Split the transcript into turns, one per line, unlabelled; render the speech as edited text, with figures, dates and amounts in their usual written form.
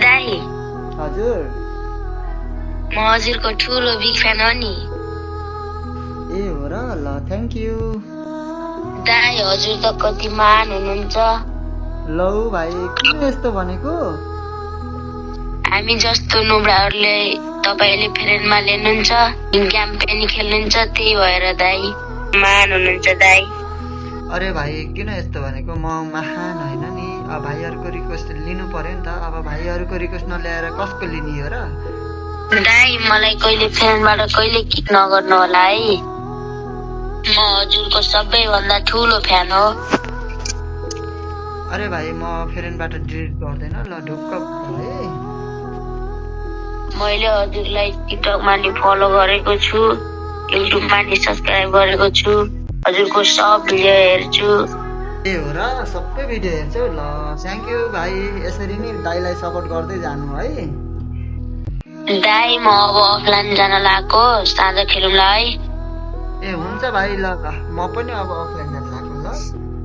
दाई
हजुर
म हजुरको ठुलो बिग फ्यान हो नि।
ए हो र ल थ्याङ्क यू
दाई हजुर त कति महान हुनुहुन्छ।
लौ भाइ किन यस्तो भनेको
हामी जस्तो नुब्राहरूले तपाईँले फ्रेन्डमा लिनुहुन्छ, गेम पनि खेल्नुहुन्छ, त्यही भएर दाई महान हुनुहुन्छ दाई।
अरे भाइ किन यस्तो भनेको म महान होइन नि। अब भाइहरूको रिक्वेस्ट लिनु पर्यो नि त। अब भाइहरूको रिक्वेस्ट नल्याएर कसको लिने हो र।
दाई मलाई कहिले फ्रेन्डबाट कहिले किक नगर्नु होला है। म हजुरको सबैभन्दा ठुलो फ्यान हो।
अरे भाइ म फ्रेन्डबाट डिलिट गर्दैन ल ढुक्क भाइ।
मैले हजुरलाई टिकटकमा नि फलो गरेको छु, युट्युबमा नि सब्सक्राइब गरेको छु, हजुरको सब भिडियो हेर्छु।
ए हो र सबै भिडियो हेर्छु ल थ्याङ्क यू भाइ। यसरी नै दाइलाई सपोर्ट गर्दै जानु है।
दाई म अब अफलाइन जान लागेको, साँझ खेलौँला है।
ए हुन्छ भाइ ल ल म पनि अब अफलाइन जान लाग्छु ल।